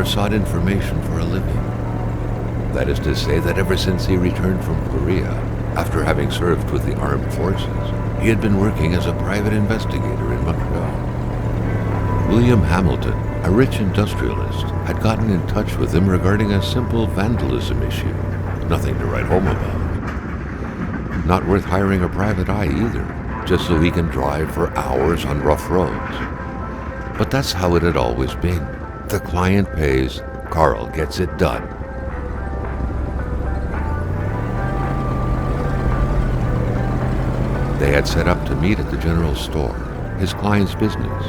pair sought information for a living. That is to say that ever since he returned from Korea, after having served with the armed forces, he had been working as a private investigator in Montreal. William Hamilton, a rich industrialist, had gotten in touch with him regarding a simple vandalism issue. Nothing to write home about. Not worth hiring a private eye either, just so he can drive for hours on rough roads. But that's how it had always been. The client pays, Carl gets it done. They had set up to meet at the general store, his client's business.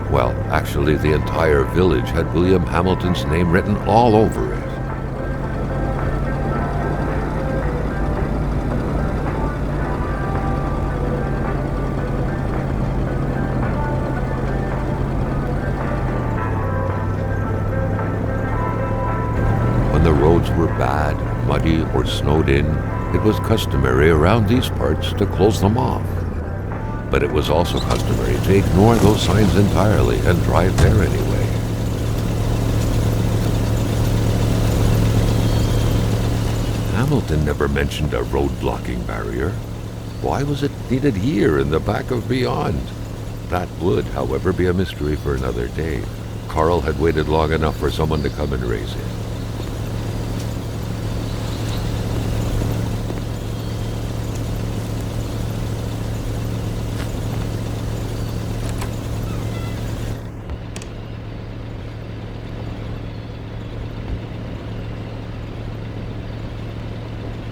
Well, actually, the entire village had William Hamilton's name written all over it. When the roads were bad, muddy, or snowed in, it was customary around these parts to close them off. But it was also customary to ignore those signs entirely and drive there anyway. Hamilton never mentioned a road-blocking barrier. Why was it needed here in the back of Beyond? That would, however, be a mystery for another day. Carl had waited long enough for someone to come and raise it.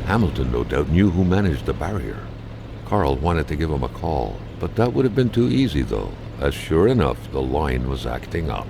Hamilton no doubt knew who managed the barrier. Carl wanted to give him a call, but that would have been too easy though, as sure enough the line was acting up.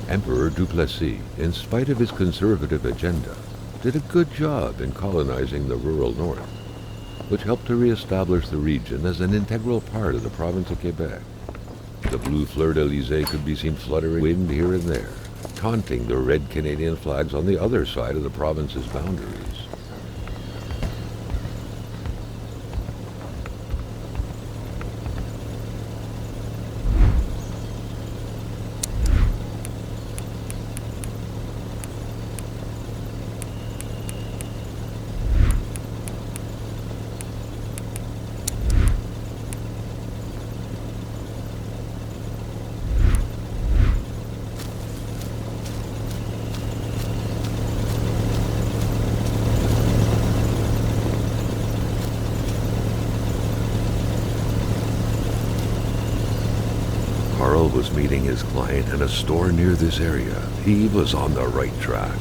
Emperor Duplessis, in spite of his conservative agenda, did a good job in colonizing the rural north, which helped to re-establish the region as an integral part of the province of Quebec. The blue fleur-de-lis could be seen fluttering wind here and there, taunting the red Canadian flags on the other side of the province's boundaries. Carl was meeting his client in a store near this area. He was on the right track.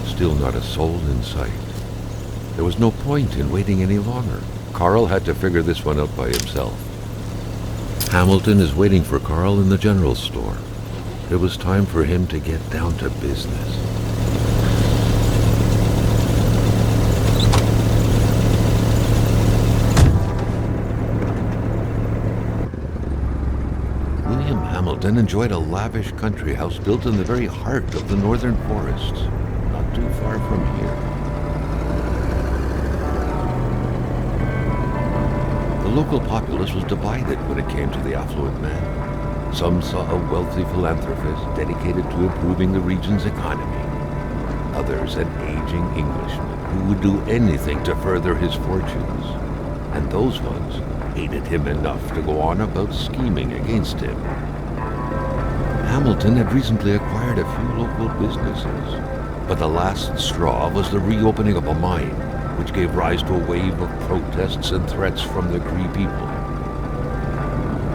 Still not a soul in sight. There was no point in waiting any longer. Carl had to figure this one out by himself. Hamilton is waiting for Carl in the general store. It was time for him to get down to business. Hamilton enjoyed a lavish country house built in the very heart of the northern forests, not too far from here. The local populace was divided when it came to the affluent man. Some saw a wealthy philanthropist dedicated to improving the region's economy. Others an aging Englishman who would do anything to further his fortunes. And those ones hated him enough to go on about scheming against him. Hamilton had recently acquired a few local businesses, But the last straw was the reopening of a mine, which gave rise to a wave of protests and threats from the Cree people.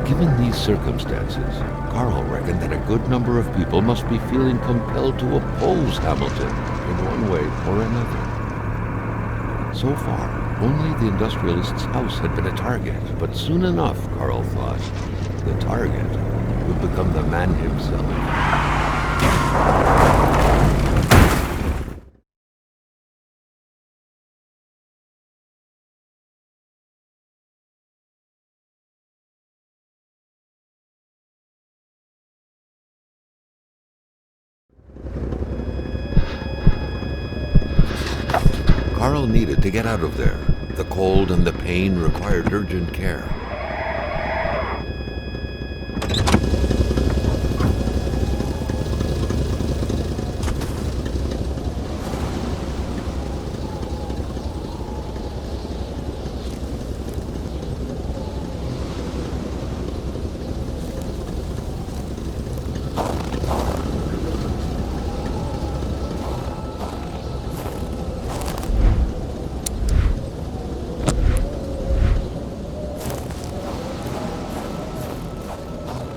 Given these circumstances, Carl reckoned that a good number of people must be feeling compelled to oppose Hamilton in one way or another. So far, only the industrialist's house had been a target, but soon enough, Carl thought, the target would become the man himself. Carl needed to get out of there. The cold and the pain required urgent care.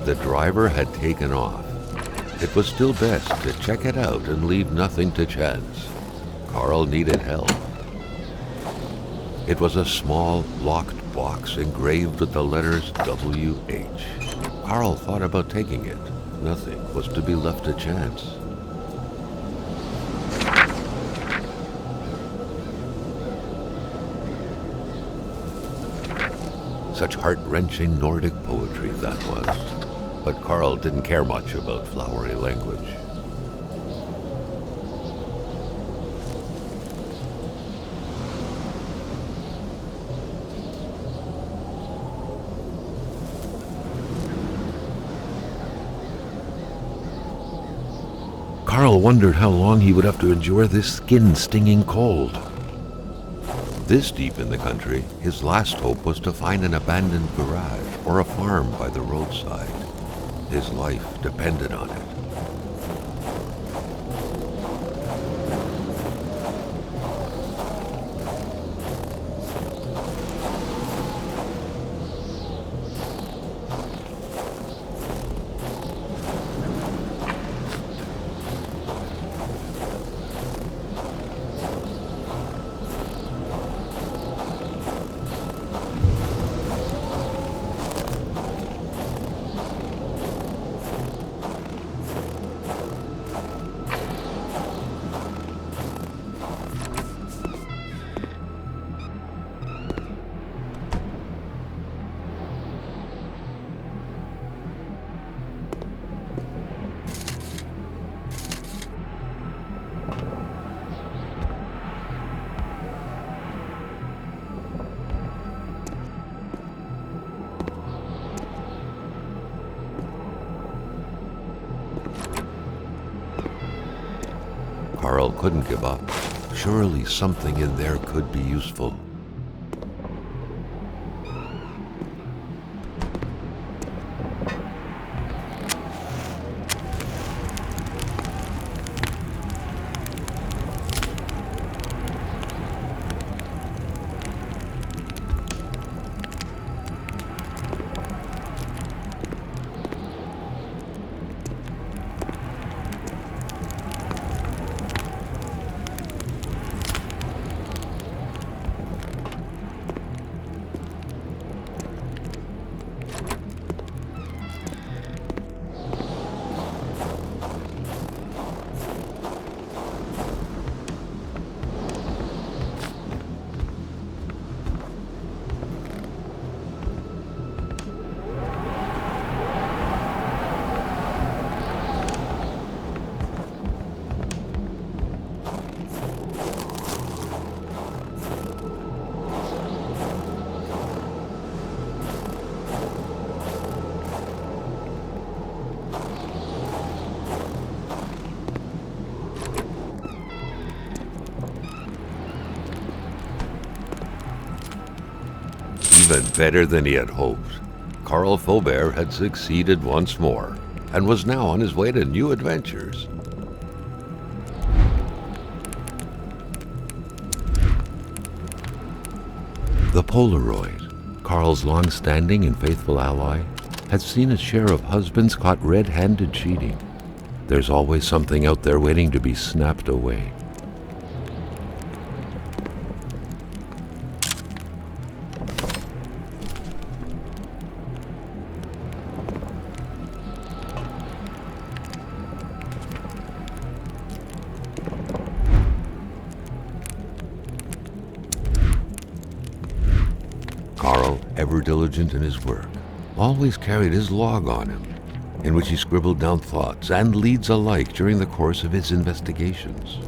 The driver had taken off. It was still best to check it out and leave nothing to chance. Carl needed help. It was a small, locked box engraved with the letters W.H. Carl thought about taking it. Nothing was to be left to chance. Such heart-wrenching Nordic poetry that was. But Carl didn't care much about flowery language. Carl wondered how long he would have to endure this skin-stinging cold. This deep in the country, his last hope was to find an abandoned garage or a farm by the roadside. His life depended on it. Carl couldn't give up. Surely something in there could be useful. Even better than he had hoped. Carl Faubert had succeeded once more, and was now on his way to new adventures. The Polaroid, Carl's long-standing and faithful ally, had seen its share of husbands caught red-handed cheating. There's always something out there waiting to be snapped away. Carl, ever diligent in his work, always carried his log on him, in which he scribbled down thoughts and leads alike during the course of his investigations.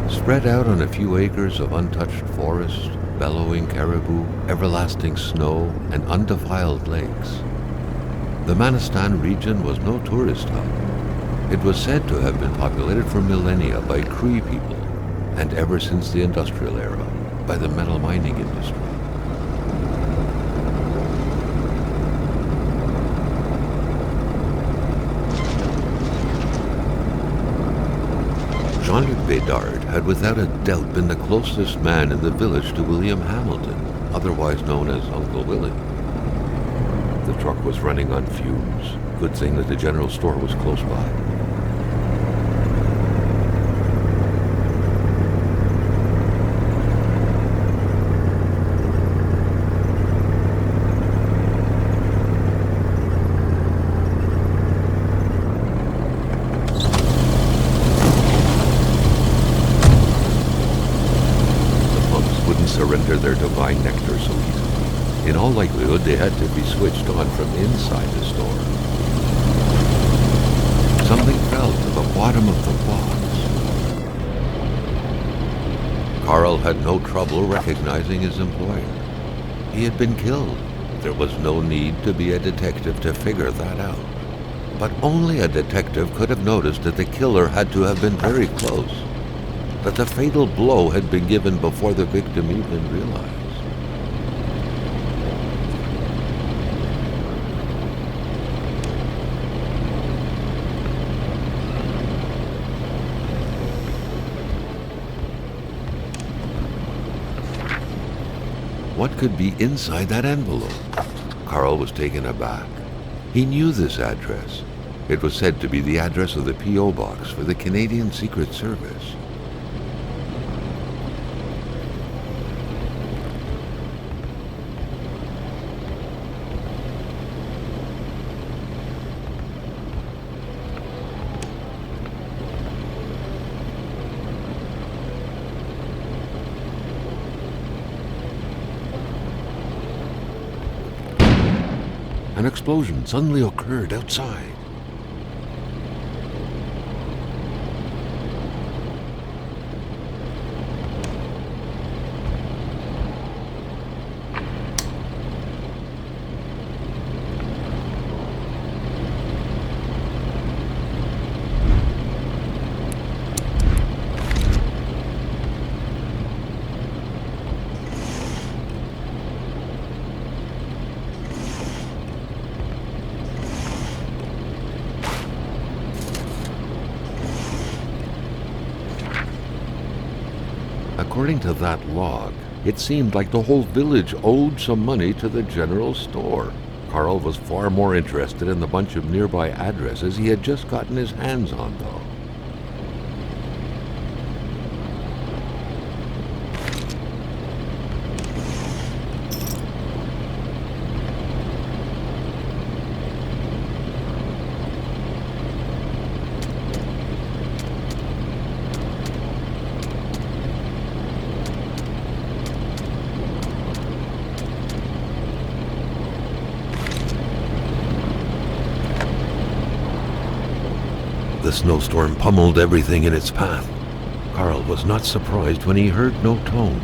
Spread out on a few acres of untouched forest, bellowing caribou, everlasting snow, and undefiled lakes, the Manistan region was no tourist hub. It was said to have been populated for millennia by Cree people, and ever since the industrial era, by the metal mining industry. Jean-Luc Bédard had without a doubt been the closest man in the village to William Hamilton, otherwise known as Uncle Willie. The truck was running on fumes. Good thing that the general store was close by. Surrender their divine nectar so easily. In all likelihood, they had to be switched on from inside the store. Something fell to the bottom of the box. Carl had no trouble recognizing his employer. He had been killed. There was no need to be a detective to figure that out. But only a detective could have noticed that the killer had to have been very close, that the fatal blow had been given before the victim even realized. what could be inside that envelope? Carl was taken aback. He knew this address. It was said to be the address of the P.O. box for the Canadian Secret Service. An explosion suddenly occurred outside. According to that log, it seemed like the whole village owed some money to the general store. Carl was far more interested in the bunch of nearby addresses he had just gotten his hands on, though. The snowstorm pummeled everything in its path. Carl was not surprised when he heard no tone.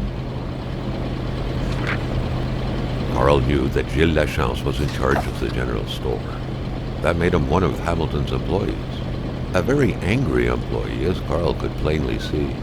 Carl knew that Gilles Lachance was in charge of the general store. That made him one of Hamilton's employees. A very angry employee, as Carl could plainly see.